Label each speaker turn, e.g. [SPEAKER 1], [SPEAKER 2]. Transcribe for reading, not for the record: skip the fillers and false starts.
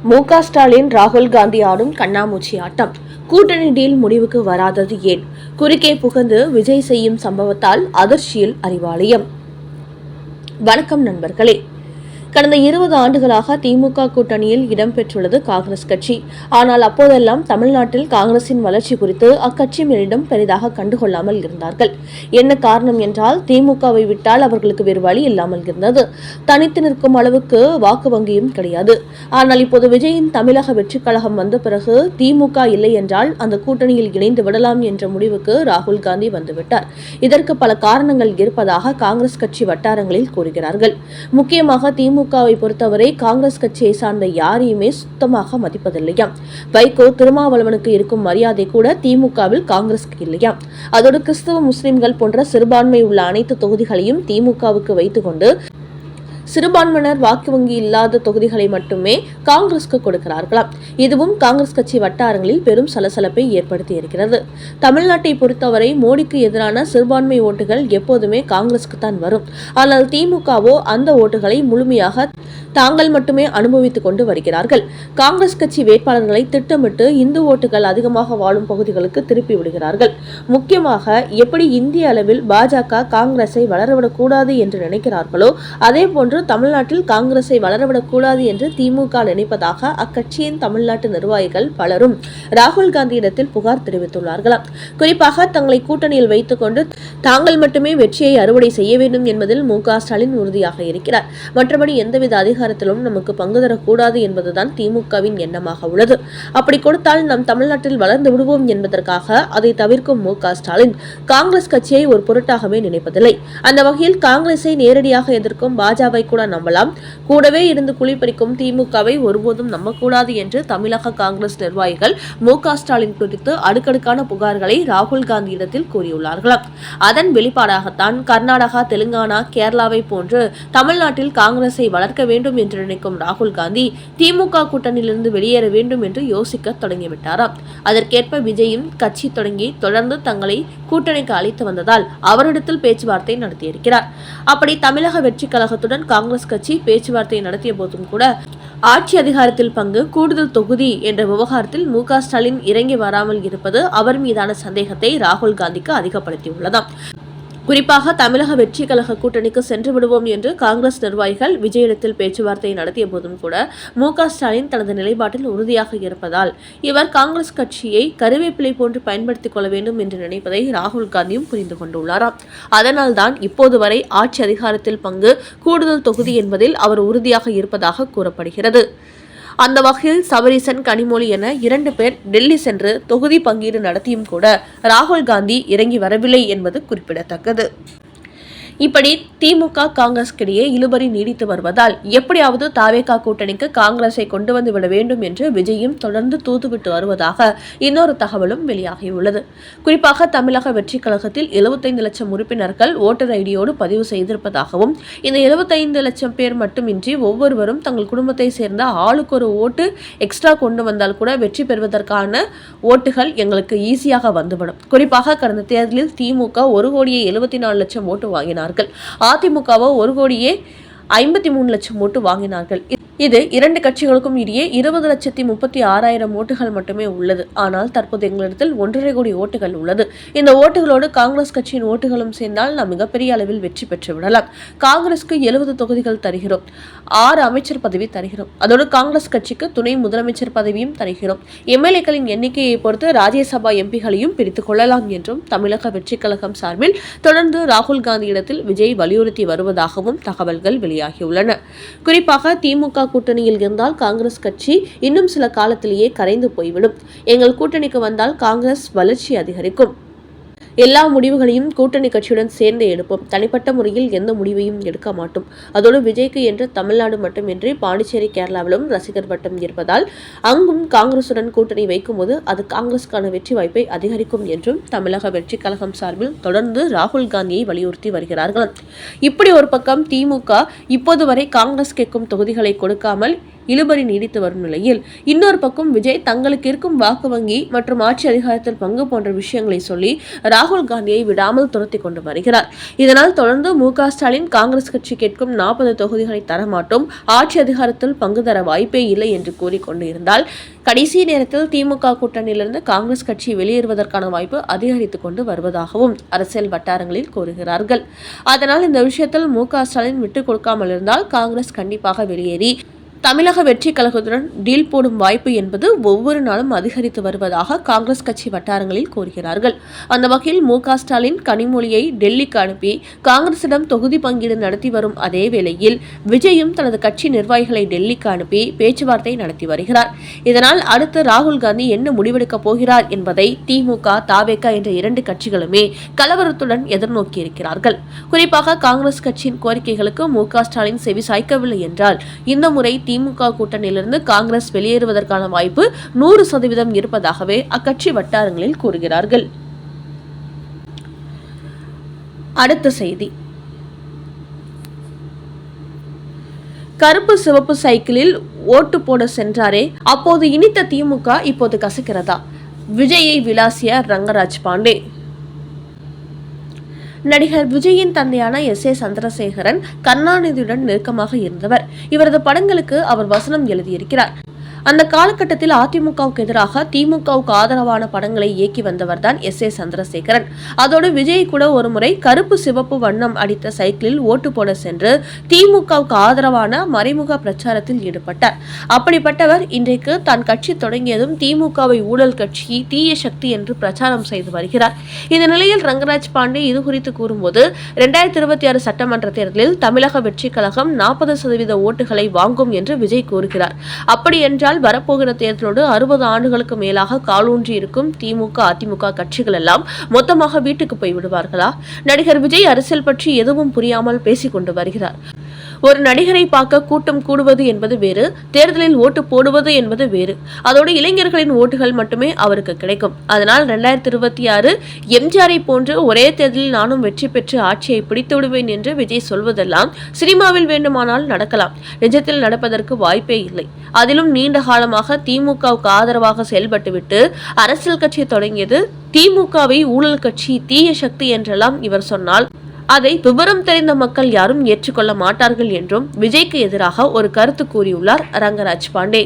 [SPEAKER 1] மு.க. ஸ்டாலின் ராகுல் காந்தி ஆடும் கண்ணாமூச்சி ஆட்டம். கூட்டணி டீல் முடிவுக்கு வராதது ஏன்? குறுக்கே புகுந்து விஜய் செய்யும் சம்பவத்தால் அதிர்ச்சியில் அறிவாலயம். வணக்கம் நண்பர்களே. கடந்த 20 ஆண்டுகளாக திமுக கூட்டணியில் இடம்பெற்றுள்ளது காங்கிரஸ் கட்சி. ஆனால் அப்போதெல்லாம் தமிழ்நாட்டில் காங்கிரசின் வளர்ச்சி குறித்து அக்கட்சி மேலிடம் பெரிதாக கண்டுகொள்ளாமல் இருந்தார்கள். என்ன காரணம் என்றால், திமுகவை விட்டால் அவர்களுக்கு வேறு வழி இல்லாமல் இருந்தது. தனித்து நிற்கும் அளவுக்கு வாக்கு வங்கியும் கிடையாது. ஆனால் இப்போது விஜயின் தமிழக வெற்றிக் கழகம் வந்த பிறகு திமுக இல்லை என்றால் அந்த கூட்டணியில் இணைந்து விடலாம் என்ற முடிவுக்கு ராகுல் காந்தி வந்துவிட்டார். இதற்கு பல காரணங்கள் இருப்பதாக காங்கிரஸ் கட்சி வட்டாரங்களில் கூறுகிறார்கள். முக்கியமாக திமுகவை பொறுத்தவரை காங்கிரஸ் கட்சியை சார்ந்த யாரையுமே சுத்தமாக மதிப்பதில்லையாம். வைகோ, திருமாவளவனுக்கு இருக்கும் மரியாதை கூட திமுகவில் காங்கிரஸ்க்கு இல்லையாம். அதோடு கிறிஸ்தவ, முஸ்லிம்கள் போன்ற சிறுபான்மை உள்ள அனைத்து தொகுதிகளையும் திமுகவுக்கு வைத்துக் கொண்டு சிறுபான்மையினர் வாக்கு வங்கி இல்லாத தொகுதிகளை மட்டுமே காங்கிரஸ்க்கு கொடுக்கிறார்களாம். இதுவும் காங்கிரஸ் கட்சி வட்டாரங்களில் பெரும் சலசலப்பை ஏற்படுத்தி இருக்கிறது. தமிழ்நாட்டை பொறுத்தவரை மோடிக்கு எதிரான சிறுபான்மை ஓட்டுகள் எப்போதுமே காங்கிரஸ்க்கு தான் வரும். ஆனால் திமுகவோ அந்த ஓட்டுகளை முழுமையாக தாங்கள் மட்டுமே அனுபவித்துக் கொண்டு வருகிறார்கள். காங்கிரஸ் கட்சி வேட்பாளர்களை திட்டமிட்டு இந்து ஓட்டுகள் அதிகமாக வாழும் பகுதிகளுக்கு திருப்பி விடுகிறார்கள். முக்கியமாக எப்படி இந்திய அளவில் பாஜக காங்கிரஸை வளரவிடக்கூடாது என்று நினைக்கிறார்களோ, அதே போன்று தமிழ்நாட்டில் காங்கிரஸை வளரவிடக்கூடாது என்று திமுக நினைப்பதாக அக்கட்சியின் தமிழ்நாட்டு நிர்வாகிகள் பலரும் ராகுல் காந்தியிடத்தில் புகார் தெரிவித்துள்ளார்களாம். குறிப்பாக தங்களை கூட்டணியில் வைத்துக் கொண்டு தாங்கள் மட்டுமே வெற்றியை அறுவடை செய்ய வேண்டும் என்பதில் மு.க. ஸ்டாலின் உறுதியாக இருக்கிறார். மற்றபடி எந்தவித அதிகாரத்திலும் நமக்கு பங்கு தரக்கூடாது என்பதுதான் திமுகவின் எண்ணமாக உள்ளது. அப்படி கொடுத்தால் நாம் தமிழ்நாட்டில் வளர்ந்து விடுவோம் என்பதற்காக அதை தவிர்க்கும் மு.க. ஸ்டாலின் காங்கிரஸ் கட்சியை ஒரு பொருட்டாகவே நினைப்பதில்லை. அந்த வகையில் காங்கிரஸை நேரடியாக எதிர்க்கும் பாஜகவை கூட நம்பலாம். கூடவே இருந்து குளிப்பறிக்கும் திமுகவை ஒருபோதும் நம்பக்கூடாது என்று தமிழக காங்கிரஸ் நிர்வாகிகள் மு.க. ஸ்டாலின் குறித்து அடுக்கடுக்கான புகார்களை ராகுல் காந்தியிடத்தில் கூறியுள்ளார்களாம். அதன் வெளிப்பாடாகத்தான் கர்நாடகா, தெலுங்கானா, கேரளாவை போன்று தமிழ்நாட்டில் காங்கிரஸை வளர்க்க வேண்டும் என்று நினைக்கும் ராகுல் காந்தி திமுக கூட்டணியிலிருந்து வெளியேற வேண்டும் என்று யோசிக்க தொடங்கிவிட்டாராம். அதற்கேற்ப விஜயும் கட்சி தொடங்கி தொடர்ந்து தங்களை கூட்டணிக்கு அழைத்து வந்ததால் அவரிடத்தில் பேச்சுவார்த்தை நடத்தியிருக்கிறார். அப்படி தமிழக வெற்றி கழகத்துடன் காங்கிரஸ் கட்சி பேச்சுவார்த்தை நடத்திய போதும் கூட ஆட்சி அதிகாரத்தில் பங்கு, கூடுதல் தொகுதி என்ற விவகாரத்தில் மு.க. ஸ்டாலின் இறங்கி வராமல் இருப்பது அவர் மீதான சந்தேகத்தை ராகுல் காந்திக்கு அதிகப்படுத்தியுள்ளதாம். குறிப்பாக தமிழக வெற்றி கழக கூட்டணிக்கு சென்று விடுவோம் என்று காங்கிரஸ் நிர்வாகிகள் விஜயிடத்தில் பேச்சுவார்த்தை நடத்திய போதும் கூட மு.க. ஸ்டாலின் தனது நிலைப்பாட்டில் உறுதியாக இருப்பதால் இவர் காங்கிரஸ் கட்சியை கருவேப்பிலை போன்று பயன்படுத்திக் கொள்ள வேண்டும் என்று நினைப்பதை ராகுல் காந்தியும் புரிந்து கொண்டுள்ளாராம். அதனால்தான் இப்போது வரை ஆட்சி அதிகாரத்தில் பங்கு, கூடுதல் தொகுதி என்பதில் அவர் உறுதியாக இருப்பதாக கூறப்படுகிறது. அந்த வகையில் சபரீசன், கனிமொழி என 2 பேர் டெல்லி சென்று தொகுதி பங்கீடு நடத்தியும் கூட ராகுல் காந்தி இறங்கி வரவில்லை என்பது குறிப்பிடத்தக்கது. இப்படி திமுக காங்கிரஸ்கிடையே இழுபறி நீடித்து வருவதால் எப்படியாவது தாவேகா கூட்டணிக்கு காங்கிரஸை கொண்டு வந்து விட வேண்டும் என்று விஜயும் தொடர்ந்து தூதுவிட்டு வருவதாக இன்னொரு தகவலும் வெளியாகியுள்ளது. குறிப்பாக தமிழக வெற்றி கழகத்தில் 75 லட்சம் உறுப்பினர்கள் ஓட்டர் ஐடியோடு பதிவு செய்திருப்பதாகவும், இந்த 75 லட்சம் பேர் மட்டுமின்றி ஒவ்வொருவரும் தங்கள் குடும்பத்தை சேர்ந்த ஆளுக்கு ஒரு ஓட்டு எக்ஸ்ட்ரா கொண்டு வந்தால் கூட வெற்றி பெறுவதற்கான ஓட்டுகள் எங்களுக்கு ஈஸியாக வந்துவிடும். குறிப்பாக கடந்த தேர்தலில் திமுக 1,74 லட்சம் ஓட்டு வாங்கினார். அதிமுகவோ 1,53 லட்சம் ஓட்டு வாங்கினார்கள். இது 2 கட்சிகளுக்கும் இடையே 20,36,000 ஓட்டுகள் மட்டுமே உள்ளது. ஆனால் தற்போது எங்களிடத்தில் 1.5 கோடி ஓட்டுகள் உள்ளது. இந்த ஓட்டுகளோடு காங்கிரஸ் கட்சியின் ஓட்டுகளும் சேர்ந்தால் நாம் மிகப்பெரிய அளவில் வெற்றி பெற்று விடலாம். காங்கிரஸுக்கு 70 தொகுதிகள் தருகிறோம், 6 அமைச்சர் பதவி தருகிறோம். அதோடு காங்கிரஸ் கட்சிக்கு துணை முதலமைச்சர் பதவியும் தருகிறோம். எம்எல்ஏக்களின் எண்ணிக்கையை பொறுத்து ராஜ்யசபா எம்பிகளையும் பிரித்துக் கொள்ளலாம் என்றும் தமிழக வெற்றி கழகம் சார்பில் தொடர்ந்து ராகுல் காந்தியிடத்தில் விஜய் வலியுறுத்தி வருவதாகவும் தகவல்கள் வெளியாகியுள்ளன. குறிப்பாக திமுக கூட்டணியில் இருந்தால் காங்கிரஸ் கட்சி இன்னும் சில காலத்திலேயே கரைந்து போய்விடும். எங்கள் கூட்டணிக்கு வந்தால் காங்கிரஸ் வளர்ச்சி அதிகரிக்கும். எல்லா முடிவுகளையும் கூட்டணி கட்சியுடன் சேர்ந்து எடுப்போம். தனிப்பட்ட முறையில் எந்த முடிவையும் எடுக்க மாட்டோம். அதோடு விஜய்க்கு என்று தமிழ்நாடு மட்டுமின்றி பாண்டிச்சேரி, கேரளாவிலும் ரசிகர் வட்டம் இருப்பதால் அங்கும் காங்கிரசுடன் கூட்டணி வைக்கும்போது அது காங்கிரஸுக்கான வெற்றி வாய்ப்பை அதிகரிக்கும் என்றும் தமிழக வெற்றி கழகம் சார்பில் தொடர்ந்து ராகுல் காந்தியை வலியுறுத்தி வருகிறார்கள். இப்படி ஒரு பக்கம் திமுக இப்போது வரை காங்கிரஸ் கேட்கும் தொகுதிகளை கொடுக்காமல் இழுபறி நீடித்து வரும் நிலையில் இன்னொரு பக்கம் விஜய் தங்களுக்கு இருக்கும் வாக்கு வங்கி மற்றும் ஆட்சி அதிகாரத்தில் பங்கு போன்ற விஷயங்களை சொல்லி ராகுல் காந்தியை விடாமல் துரத்தி கொண்டு வருகிறார். இதனால் தொடர்ந்து மு.க. ஸ்டாலின் காங்கிரஸ் கட்சி கேட்கும் 40 தொகுதிகளை தரமாட்டோம், ஆட்சி அதிகாரத்தில் பங்கு தர வாய்ப்பே இல்லை என்று கூறிக்கொண்டு இருந்தால் கடைசி நேரத்தில் திமுக கூட்டணியிலிருந்து காங்கிரஸ் கட்சி வெளியேறுவதற்கான வாய்ப்பு அதிகரித்துக் கொண்டு வருவதாகவும் அரசியல் வட்டாரங்களில் கூறுகிறார்கள். அதனால் இந்த விஷயத்தில் மு.க. ஸ்டாலின் விட்டுக் கொடுக்காமல் இருந்தால் காங்கிரஸ் கண்டிப்பாக வெளியேறி தமிழக வெற்றி கழகத்துடன் டீல் போடும் வாய்ப்பு என்பது ஒவ்வொரு நாளும் அதிகரித்து வருவதாக காங்கிரஸ் கட்சி வட்டாரங்களில் கூறுகிறார்கள். அந்த வகையில் மு.க. ஸ்டாலின் கனிமொழியை டெல்லிக்கு அனுப்பி காங்கிரசிடம் தொகுதி பங்கீடு நடத்தி வரும் அதே வேளையில் விஜயும் தனது கட்சி நிர்வாகிகளை டெல்லிக்கு அனுப்பி பேச்சுவார்த்தை நடத்தி வருகிறார். இதனால் அடுத்து ராகுல் காந்தி என்ன முடிவெடுக்கப் போகிறார் என்பதை திமுக, தவேக என்ற 2 கட்சிகளுமே கலவரத்துடன் எதிர்நோக்கியிருக்கிறார்கள். குறிப்பாக காங்கிரஸ் கட்சியின் கோரிக்கைகளுக்கு மு.க. ஸ்டாலின் செவி சாய்க்கவில்லை என்றால் இந்த முறை திமுக கூட்டணியிலிருந்து காங்கிரஸ் வெளியேறுவதற்கான வாய்ப்பு 100% இருப்பதாகவே அக்கட்சி வட்டாரங்களில் கூறுகிறார்கள். அடுத்த செய்தி, கருப்பு சிவப்பு சைக்கிளில் ஓட்டு போட சென்றாரே அப்போது இனித்த திமுக இப்போது கசக்கிறதா? விஜயை விளாசிய ரங்கராஜ் பாண்டே. நடிகர் விஜயின் தந்தையான S.A. சந்திரசேகரன் கருணாநிதியுடன் நெருக்கமாக இருந்தவர். இவரது படங்களுக்கு அவர் வசனம் எழுதியிருக்கிறார். அந்த காலகட்டத்தில் அதிமுகவுக்கு எதிராக திமுகவுக்கு ஆதரவான படங்களை இயக்கி வந்தவர் தான் S.A. சந்திரசேகரன். அதோடு விஜய் கூட ஒருமுறை கருப்பு சிவப்பு வண்ணம் அடித்த சைக்கிளில் ஓட்டு போட சென்று திமுகவுக்கு ஆதரவான மறைமுக பிரச்சாரத்தில் ஈடுபட்டார். அப்படிப்பட்டவர் இன்றைக்கு தான் கட்சி தொடங்கியதும் திமுகவை ஊழல் கட்சி, தீய சக்தி என்று பிரச்சாரம் செய்து வருகிறார். இந்த நிலையில் ரங்கராஜ் பாண்டே இது குறித்து கூறும்போது 2026 சட்டமன்ற தேர்தலில் தமிழக வெற்றி கழகம் 40% ஓட்டுகளை வாங்கும் என்று விஜய் கூறுகிறார். அப்படி என்றால் வரப்போகிற தேர்தலோடு 60 ஆண்டுகளுக்கு மேலாக காலூன்றி இருக்கும் திமுக, அதிமுக கட்சிகள் எல்லாம் மொத்தமாக வீட்டுக்கு போய் விடுவார்களா? நடிகர் விஜய் அரசியல் பற்றி எதுவும் புரியாமல் பேசிக் கொண்டு வருகிறார். ஒரு நடிகரை பார்க்க கூட்டம் கூடுவது என்பது வேறு, தேர்தலில் ஓட்டு போடுவது என்பது வேறு. அதோடு இளைஞர்களின் ஓட்டுகள் மட்டுமே அவருக்கு கிடைக்கும். அதனால் 2026 எம்ஜிஆரை போன்று ஒரே தேர்தலில் நானும் வெற்றி பெற்று ஆட்சியை பிடித்து விடுவேன் என்று விஜய் சொல்வதெல்லாம் சினிமாவில் வேண்டுமானால் நடக்கலாம், நிஜத்தில் நடப்பதற்கு வாய்ப்பே இல்லை. அதிலும் நீண்ட காலமாக திமுகவுக்கு ஆதரவாக செயல்பட்டுவிட்டு அரசியல் கட்சி தொடங்கியது திமுகவை ஊழல் கட்சி, தீய சக்தி என்றெல்லாம் இவர் சொன்னால் அதை விவரம் தெரிந்த மக்கள் யாரும் ஏற்றுக்கொள்ள மாட்டார்கள் என்றும் விஜய்க்கு எதிராக ஒரு கருத்து கூறியுள்ளார் ரங்கராஜ் பாண்டே.